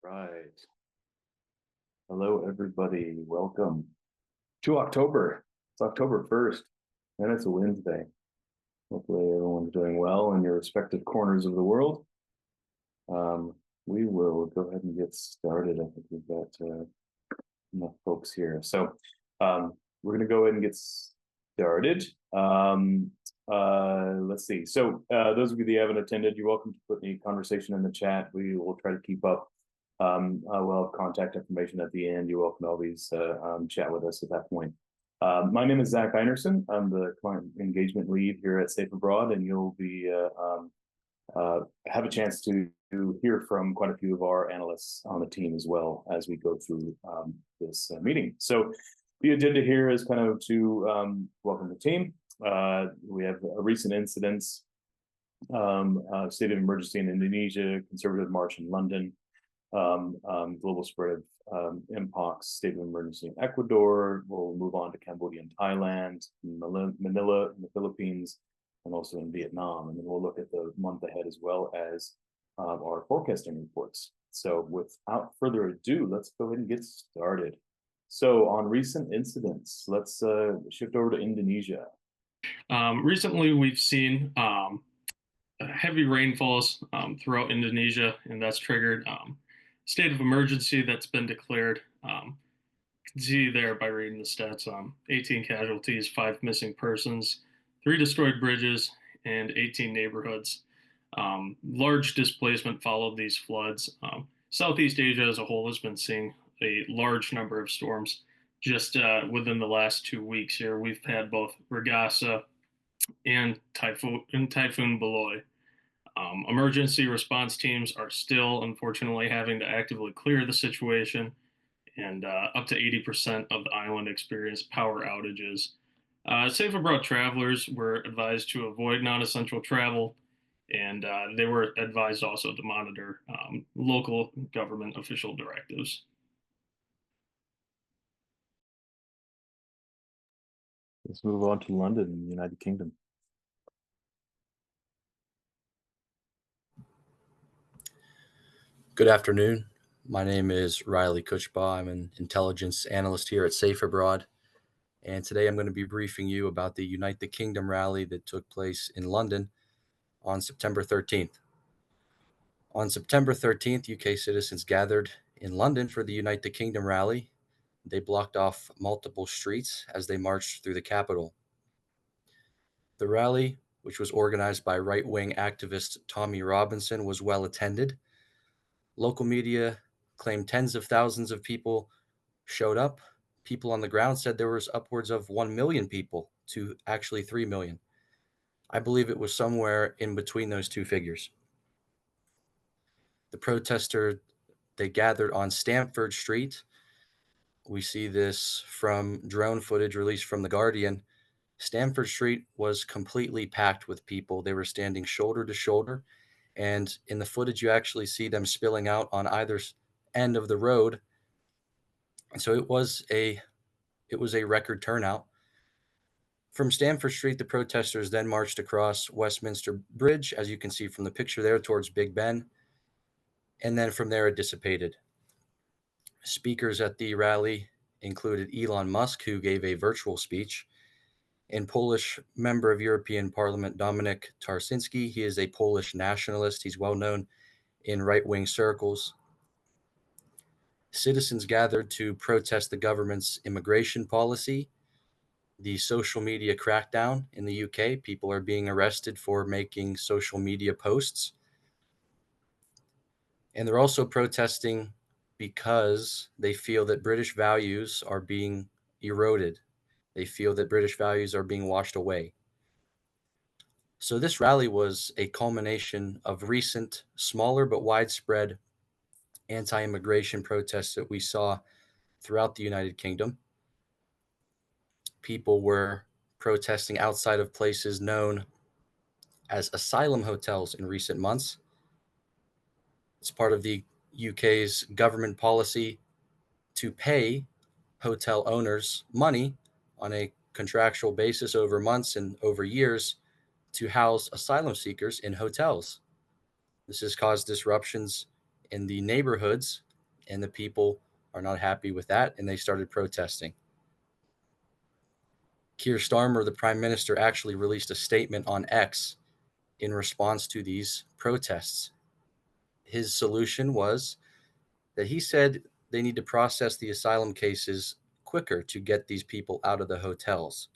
Right. Hello, everybody. Welcome to October. It's October 1st, and it's a Wednesday. Hopefully, everyone's doing well in your respective corners of the world. We will go ahead and get started. I think we've got enough folks here. We're going to go ahead and get started. Let's see. Those of you that haven't attended, you're welcome to put any conversation in the chat. We will try to keep up. We'll have contact information at the end. You're welcome to always chat with us at that point. My name is Zach Einerson. I'm the client engagement lead here at SafeAbroad, and you'll be have a chance to hear from quite a few of our analysts on the team as well as we go through this meeting. So the agenda here is kind of to welcome the team. We have a recent incidents, state of emergency in Indonesia, conservative march in London, global spread of Mpox, state of emergency in Ecuador. We'll move on to Cambodia and Thailand, Manila in the Philippines, and also in Vietnam. And then we'll look at the month ahead as well as our forecasting reports. So without further ado, let's go ahead and get started. So on recent incidents, let's shift over to Indonesia. Recently, we've seen heavy rainfalls throughout Indonesia, and that's triggered state of emergency that's been declared. You can see there by reading the stats, 18 casualties, 5 missing persons, 3 destroyed bridges, and 18 neighborhoods. Large displacement followed these floods. Southeast Asia as a whole has been seeing a large number of storms. Just within the last 2 weeks here, we've had both Gaza and Typhoon Bualoi. Emergency response teams are still, unfortunately, having to actively clear the situation, and up to 80% of the island experienced power outages. SafeAbroad travelers were advised to avoid non-essential travel, and they were advised also to monitor local government official directives. Let's move on to London in the United Kingdom. Good afternoon. My name is Riley Kuchbaugh. I'm an intelligence analyst here at SafeAbroad. And today I'm going to be briefing you about the Unite the Kingdom rally that took place in London on September 13th. On September 13th, UK citizens gathered in London for the Unite the Kingdom rally. They blocked off multiple streets as they marched through the capital. The rally, which was organized by right-wing activist Tommy Robinson, was well attended. Local media claimed tens of thousands of people showed up. People on the ground said there was upwards of 1 million people to actually 3 million. I believe it was somewhere in between those two figures. The protesters, they gathered on Stamford Street. We see this from drone footage released from The Guardian. Stamford Street was completely packed with people. They were standing shoulder to shoulder. And in the footage, you actually see them spilling out on either end of the road. And so it was a record turnout. From Stamford Street, the protesters then marched across Westminster Bridge, as you can see from the picture there, towards Big Ben. And then from there, it dissipated. Speakers at the rally included Elon Musk, who gave a virtual speech, and Polish member of European Parliament Dominik Tarczyński. He is a Polish nationalist. He's well known in right-wing circles. Citizens gathered to protest the government's immigration policy, the social media crackdown in the UK. People are being arrested for making social media posts. And they're also protesting because they feel that British values are being eroded. They feel that British values are being washed away. So this rally was a culmination of recent, smaller but widespread anti-immigration protests that we saw throughout the United Kingdom. People were protesting outside of places known as asylum hotels in recent months. It's part of the UK's government policy to pay hotel owners money on a contractual basis over months and over years to house asylum seekers in hotels. This has caused disruptions in the neighborhoods and the people are not happy with that, and they started protesting. Keir Starmer, the prime minister, actually released a statement on X in response to these protests. His solution was that he said they need to process the asylum cases quicker to get these people out of the hotels.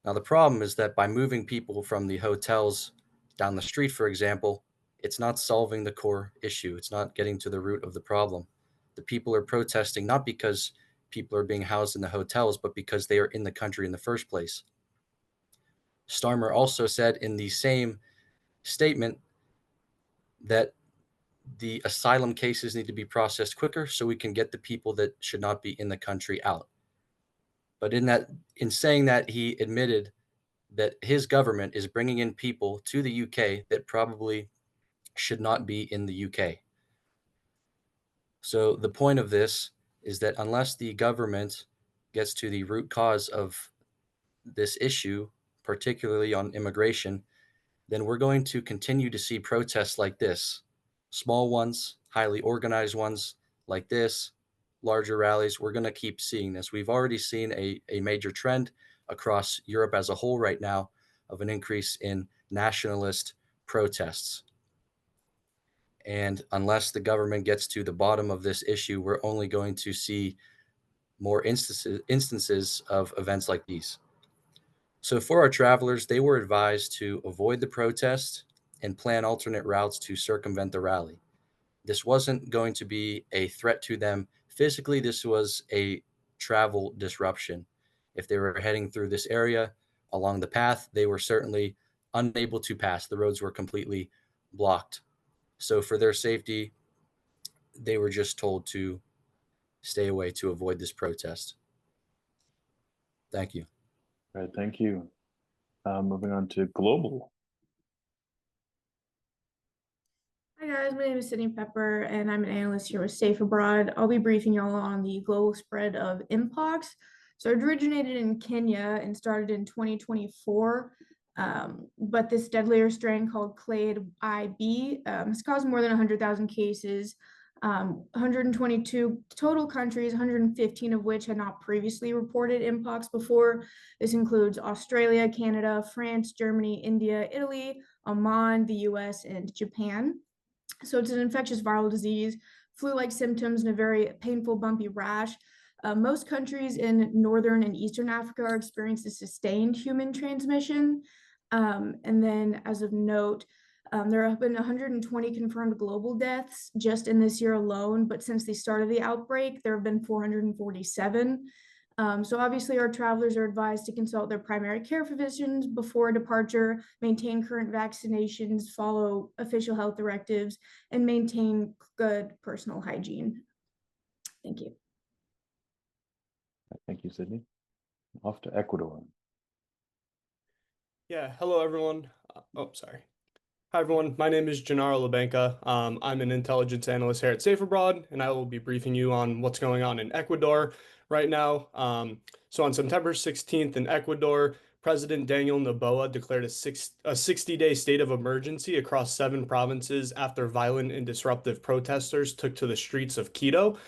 Now, the problem is that by moving people from the hotels down the street, for example, it's not solving the core issue. It's not getting to the root of the problem. The people are protesting not because people are being housed in the hotels, but because they are in the country in the first place. Starmer also said in the same statement that the asylum cases need to be processed quicker so we can get the people that should not be in the country out. But in saying that, he admitted that his government is bringing in people to the UK that probably should not be in the UK. So the point of this is that unless the government gets to the root cause of this issue, particularly on immigration, then we're going to continue to see protests like this, small ones, highly organized ones like this, larger rallies. We're going to keep seeing this. We've already seen a major trend across Europe as a whole right now of an increase in nationalist protests. And unless the government gets to the bottom of this issue, we're only going to see more instances of events like these. So for our travelers, they were advised to avoid the protest and plan alternate routes to circumvent the rally. This wasn't going to be a threat to them physically. This was a travel disruption. If they were heading through this area along the path, they were certainly unable to pass. The roads were completely blocked. So for their safety, they were just told to stay away to avoid this protest. Thank you. All right, thank you. Moving on to global. Hi guys, my name is Sydney Pepper and I'm an analyst here with SafeAbroad. I'll be briefing y'all on the global spread of Mpox. So it originated in Kenya and started in 2024. But this deadlier strain called Clade IB has caused more than 100,000 cases, 122 total countries, 115 of which had not previously reported Mpox before. This includes Australia, Canada, France, Germany, India, Italy, Oman, the US, and Japan. So it's an infectious viral disease, flu-like symptoms, and a very painful, bumpy rash. Most countries in Northern and Eastern Africa are experiencing sustained human transmission. And then as of note, there have been 120 confirmed global deaths just in this year alone, but since the start of the outbreak, there have been 447. So obviously our travelers are advised to consult their primary care physicians before departure, maintain current vaccinations, follow official health directives, and maintain good personal hygiene. Thank you. Thank you, Sydney. Off to Ecuador. Yeah, hello everyone. Sorry. Hi everyone, my name is Gennaro Labanca. I'm an intelligence analyst here at SafeAbroad, and I will be briefing you on what's going on in Ecuador right now. So on September 16th in Ecuador, President Daniel Noboa declared a 60-day state of emergency across 7 provinces after violent and disruptive protesters took to the streets of Quito.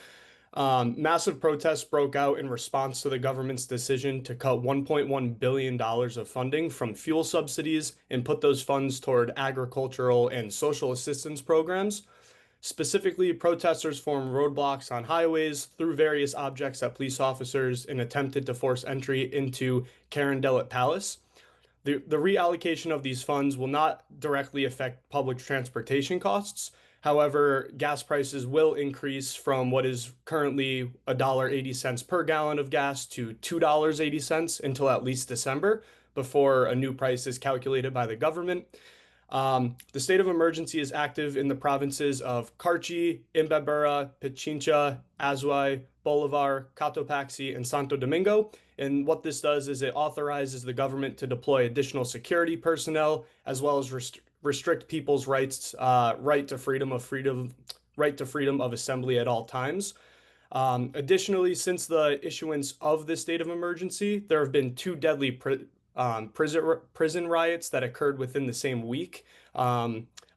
Massive protests broke out in response to the government's decision to cut $1.1 billion of funding from fuel subsidies and put those funds toward agricultural and social assistance programs. Specifically, protesters formed roadblocks on highways, threw various objects at police officers, and attempted to force entry into Carondelet Palace. The reallocation of these funds will not directly affect public transportation costs. However, gas prices will increase from what is currently $1.80 per gallon of gas to $2.80 until at least December, before a new price is calculated by the government. The state of emergency is active in the provinces of Carchi, Imbabura, Pichincha, Azuay, Bolivar, Cotopaxi, and Santo Domingo. And what this does is it authorizes the government to deploy additional security personnel, as well as restrict people's rights, right to freedom of assembly at all times. Additionally, since the issuance of this state of emergency, there have been 2 deadly prison riots that occurred within the same week.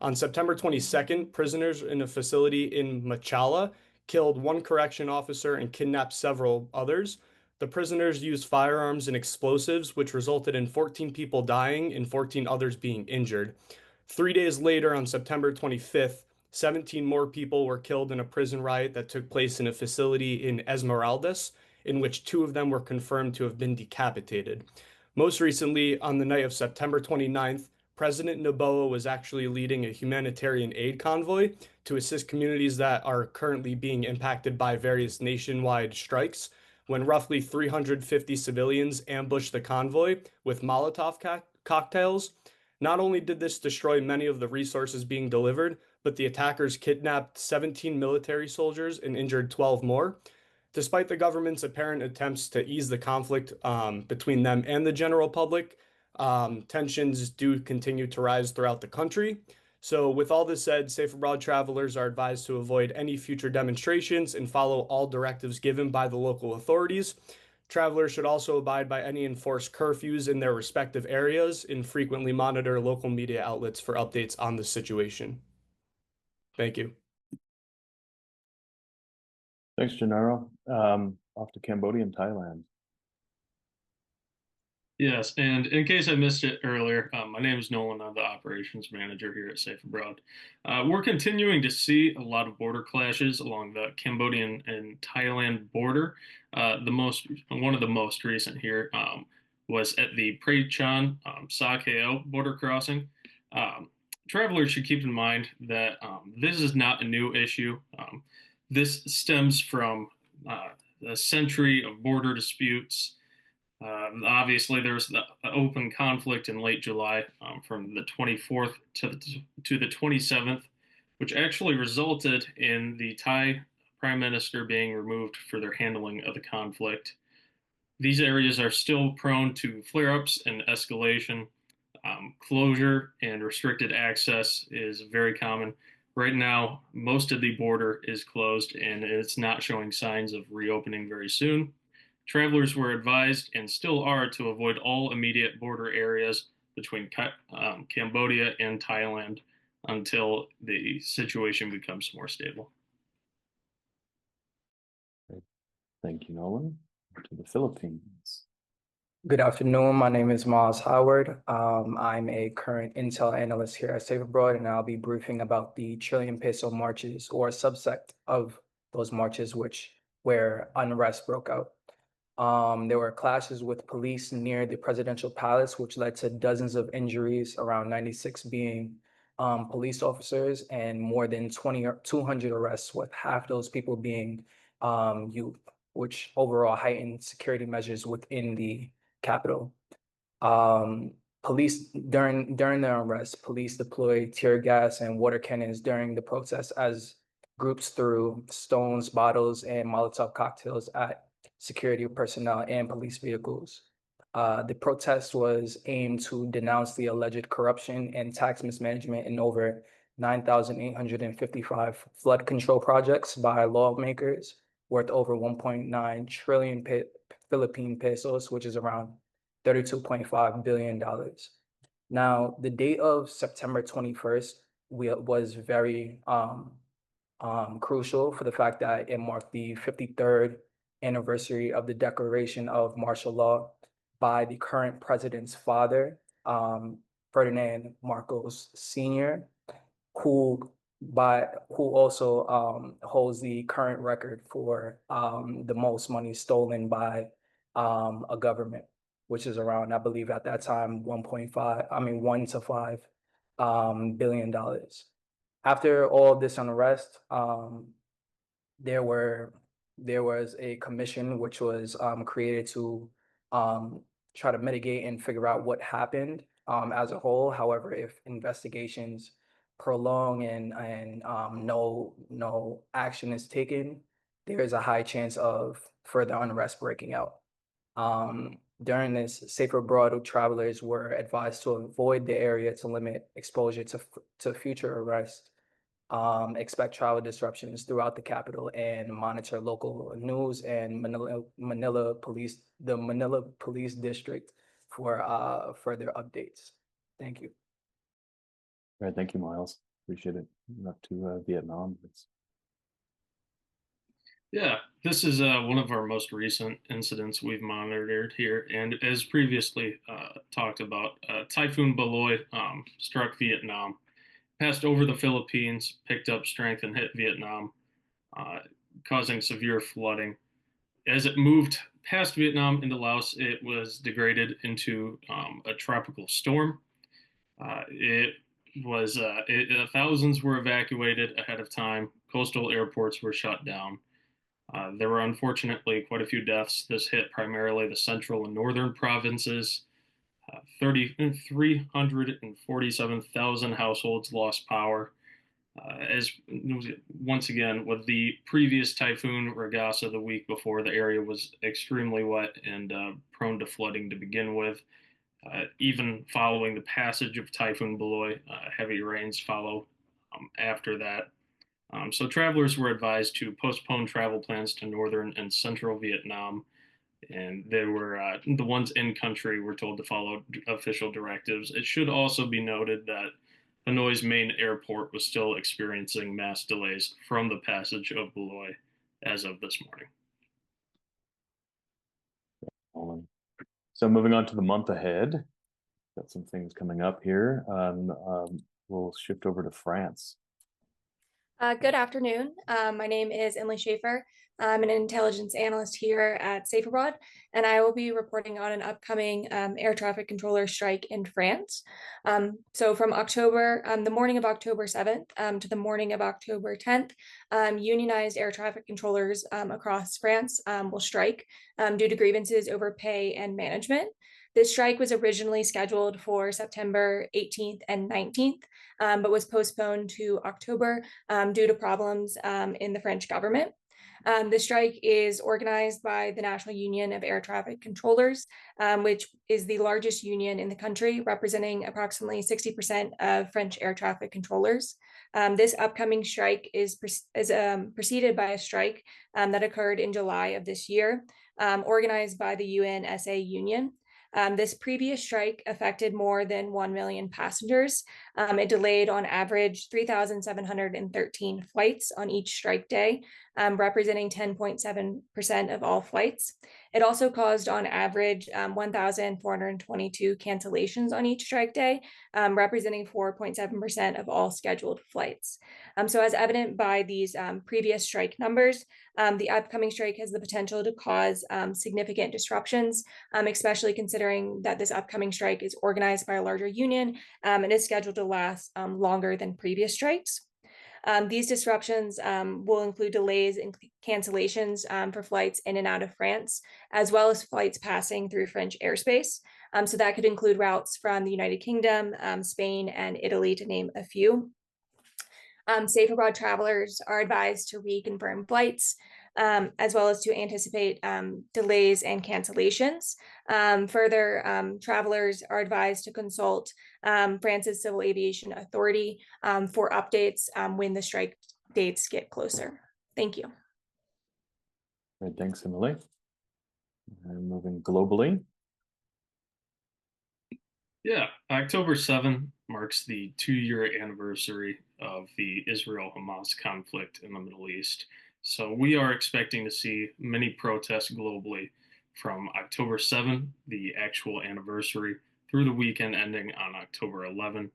On September 22nd, prisoners in a facility in Machala killed one correction officer and kidnapped several others. The prisoners used firearms and explosives, which resulted in 14 people dying and 14 others being injured. 3 days later, on September 25th, 17 more people were killed in a prison riot that took place in a facility in Esmeraldas, in which 2 of them were confirmed to have been decapitated. Most recently, on the night of September 29th, President Noboa was actually leading a humanitarian aid convoy to assist communities that are currently being impacted by various nationwide strikes, when roughly 350 civilians ambushed the convoy with Molotov cocktails. Not only did this destroy many of the resources being delivered, but the attackers kidnapped 17 military soldiers and injured 12 more. Despite the government's apparent attempts to ease the conflict between them and the general public, tensions do continue to rise throughout the country. So with all this said, Safe Abroad travelers are advised to avoid any future demonstrations and follow all directives given by the local authorities. Travelers should also abide by any enforced curfews in their respective areas and frequently monitor local media outlets for updates on the situation. Thank you. Thanks, Gennaro. Off to Cambodia and Thailand. Yes, and in case I missed it earlier, my name is Nolan. I'm the operations manager here at Safe Abroad. We're continuing to see a lot of border clashes along the Cambodian and Thailand border. One of the most recent here was at the Prey-Chan Sa Kao border crossing. Travelers should keep in mind that this is not a new issue. This stems from a century of border disputes. Obviously, there was the open conflict in late July from the 24th to the 27th, which actually resulted in the Thai Prime Minister being removed for their handling of the conflict. These areas are still prone to flare-ups and escalation. Closure and restricted access is very common. Right now, most of the border is closed and it's not showing signs of reopening very soon. Travelers were advised and still are to avoid all immediate border areas between Cambodia and Thailand until the situation becomes more stable. Thank you, Nolan. To the Philippines. Good afternoon. My name is Miles Howard. I'm a current intel analyst here at SafeAbroad, and I'll be briefing about the trillion peso marches, or a subsect of those marches where unrest broke out. There were clashes with police near the presidential palace, which led to dozens of injuries, around 96 being police officers, and more than 200 arrests, with half those people being youth, which overall heightened security measures within the capital. Police during the unrest, police deployed tear gas and water cannons during the protests as groups threw stones, bottles, and Molotov cocktails at security personnel and police vehicles. The protest was aimed to denounce the alleged corruption and tax mismanagement in over 9,855 flood control projects by lawmakers worth over 1.9 trillion Philippine pesos, which is around $32.5 billion. Now, the date of September 21st was very crucial for the fact that it marked the 53rd anniversary of the declaration of martial law by the current president's father, Ferdinand Marcos Sr., who also holds the current record for the most money stolen by a government, which is around, I believe at that time, $1 to $5 billion. After all this unrest, there was a commission which was created to try to mitigate and figure out what happened as a whole. However, if investigations prolong and no action is taken, there is a high chance of further unrest breaking out. During this, Safe Abroad travelers were advised to avoid the area to limit exposure to future arrests. Expect travel disruptions throughout the capital, and monitor local news and the Manila Police District for further updates. Thank you. All right, thank you, Miles. appreciate it. Up to Vietnam. Yeah, this is one of our most recent incidents we've monitored here, and as previously talked about, Typhoon Bualoi struck Vietnam, passed over the Philippines, picked up strength, and hit Vietnam, uh, causing severe flooding. As it moved past Vietnam into Laos, it was degraded into a tropical storm. It was thousands were evacuated ahead of time. Coastal airports were shut down. There were unfortunately quite a few deaths. This hit primarily the central and northern provinces. 347,000 households lost power. As once again, with the previous typhoon Gaza the week before, the area was extremely wet and prone to flooding to begin with. Even following the passage of Typhoon Bualoi, heavy rains follow after that. So travelers were advised to postpone travel plans to northern and central Vietnam, and they were the ones in country were told to follow official directives. It should also be noted that Hanoi's main airport was still experiencing mass delays from the passage of Bualoi as of this morning. So moving on to the month ahead, got some things coming up here. We'll shift over to France. Good afternoon. My name is Emily Schaefer. I'm an intelligence analyst here at SafeAbroad, and I will be reporting on an upcoming air traffic controller strike in France. So from the morning of October 7th to the morning of October 10th, unionized air traffic controllers across France will strike due to grievances over pay and management. This strike was originally scheduled for September 18th and 19th, but was postponed to October due to problems in the French government. The strike is organized by the National Union of Air Traffic Controllers, which is the largest union in the country, representing approximately 60% of French air traffic controllers. This upcoming strike is preceded by a strike that occurred in July of this year, organized by the UNSA union. This previous strike affected more than 1 million passengers. It delayed on average 3,713 flights on each strike day, representing 10.7% of all flights. It also caused on average 1,422 cancellations on each strike day, representing 4.7% of all scheduled flights. So as evident by these previous strike numbers, the upcoming strike has the potential to cause significant disruptions, especially considering that this upcoming strike is organized by a larger union and is scheduled to last longer than previous strikes. These disruptions will include delays and cancellations for flights in and out of France, as well as flights passing through French airspace. So that could include routes from the United Kingdom, Spain, and Italy, to name a few. SafeAbroad travelers are advised to reconfirm flights, as well as to anticipate delays and cancellations. Further, travelers are advised to consult France's Civil Aviation Authority for updates when the strike dates get closer. Thank you. Great, thanks, Emily. And moving globally. Yeah, October 7th marks the 2-year anniversary of the Israel-Hamas conflict in the Middle East. So we are expecting to see many protests globally from October 7th, the actual anniversary, through the weekend ending on October 11th.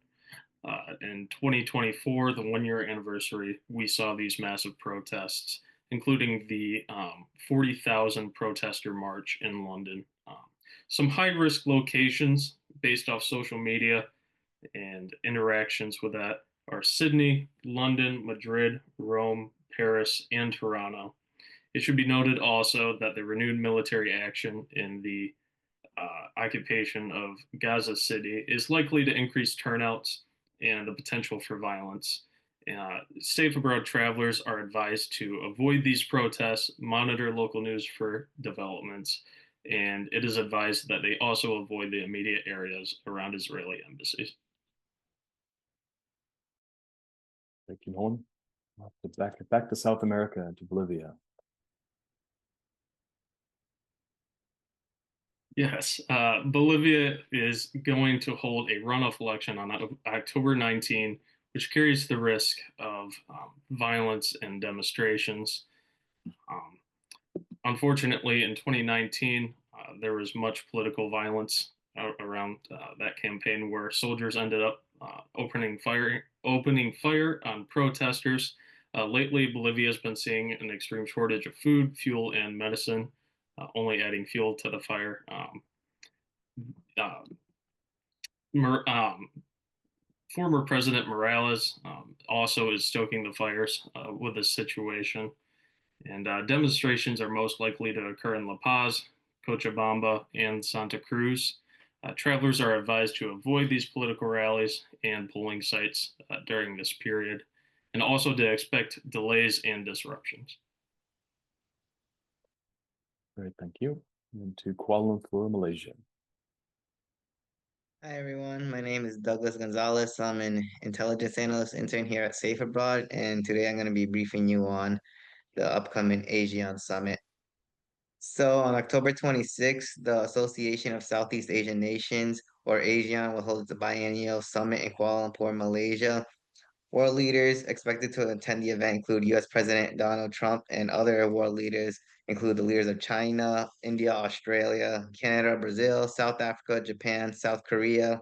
In 2024, the 1-year anniversary, we saw these massive protests, including the 40,000 protester march in London. Some high-risk locations based off social media and interactions with that are Sydney, London, Madrid, Rome, Paris, and Toronto. It should be noted also that the renewed military action in the occupation of Gaza City is likely to increase turnouts and the potential for violence. SafeAbroad travelers are advised to avoid these protests, monitor local news for developments, and it is advised that they also avoid the immediate areas around Israeli embassies. Thank you, Nolan. Back to South America and to Bolivia. Yes, Bolivia is going to hold a runoff election on October 19, which carries the risk of violence and demonstrations. Unfortunately, in 2019, there was much political violence around that campaign, where soldiers ended up opening fire on protesters. Lately, Bolivia has been seeing an extreme shortage of food, fuel, and medicine, only adding fuel to the fire. Former President Morales also is stoking the fires with this situation. And demonstrations are most likely to occur in La Paz, Cochabamba, and Santa Cruz. Travelers are advised to avoid these political rallies and polling sites during this period, and also to expect delays and disruptions. Great, thank you. And to Kuala Lumpur, Malaysia. Hi everyone, my name is Douglas Gonzalez. I'm an intelligence analyst intern here at SafeAbroad, and today I'm going to be briefing you on the upcoming ASEAN summit. So on October 26th, the Association of Southeast Asian Nations, or ASEAN, will hold the biennial summit in Kuala Lumpur, Malaysia. World leaders expected to attend the event include U.S. President Donald Trump, and other world leaders include the leaders of China, India, Australia, Canada, Brazil, South Africa, Japan, South Korea,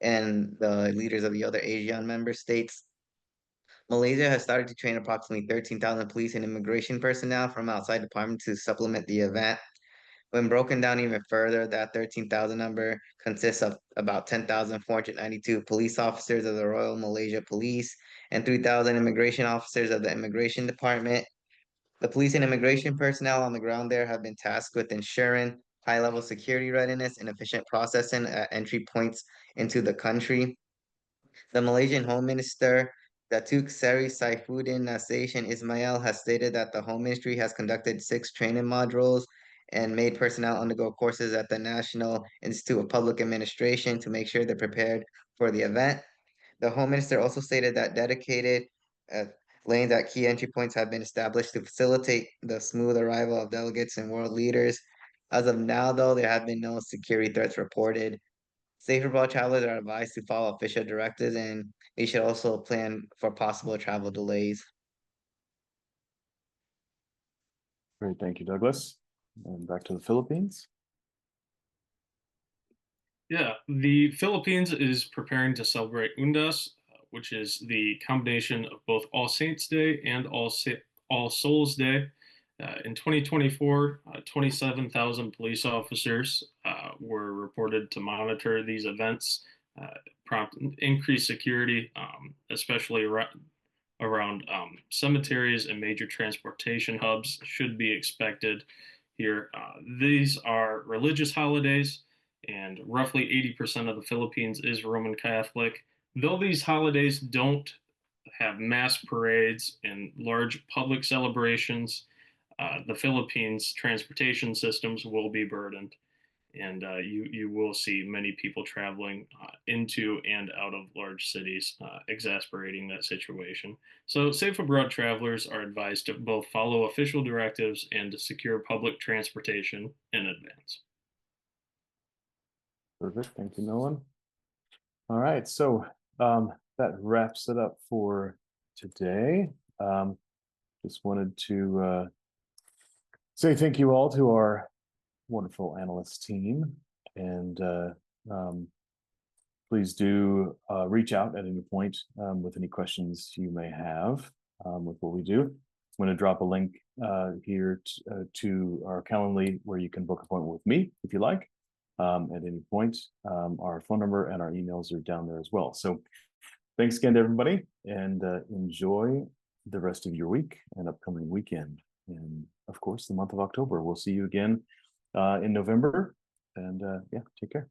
and the leaders of the other ASEAN member states. Malaysia has started to train approximately 13,000 police and immigration personnel from outside departments to supplement the event. When broken down even further, that 13,000 number consists of about 10,492 police officers of the Royal Malaysia Police and 3,000 immigration officers of the Immigration Department. The police and immigration personnel on the ground there have been tasked with ensuring high-level security readiness and efficient processing at entry points into the country. The Malaysian Home Minister, Datuk Seri Saifuddin Nasation Ismail, has stated that the Home Ministry has conducted 6 training modules and made personnel undergo courses at the National Institute of Public Administration to make sure they're prepared for the event. The Home Minister also stated that dedicated lanes at key entry points have been established to facilitate the smooth arrival of delegates and world leaders. As of now, though, there have been no security threats reported. SafeAbroad travelers are advised to follow official directives, and they should also plan for possible travel delays. Great, thank you, Douglas. And back to the Philippines. Yeah, the Philippines is preparing to celebrate Undas, which is the combination of both All Saints Day and All Souls Day. In 2024, 27,000 police officers were reported to monitor these events, prompt increased security, especially around cemeteries and major transportation hubs should be expected here. These are religious holidays, and roughly 80% of the Philippines is Roman Catholic. Though these holidays don't have mass parades and large public celebrations, the Philippines' transportation systems will be burdened, and you will see many people traveling into and out of large cities, exasperating that situation. So SafeAbroad travelers are advised to both follow official directives and to secure public transportation in advance. Perfect, thank you, Nolan. All right, so that wraps it up for today. Just wanted to say thank you all to our wonderful analyst team, and please do reach out at any point with any questions you may have with what we do. I'm going to drop a link here to our Calendly where you can book an appointment with me if you like at any point. Our phone number and our emails are down there as well. So thanks again to everybody, and enjoy the rest of your week and upcoming weekend. And of course, the month of October. We'll see you again in November. And yeah, take care.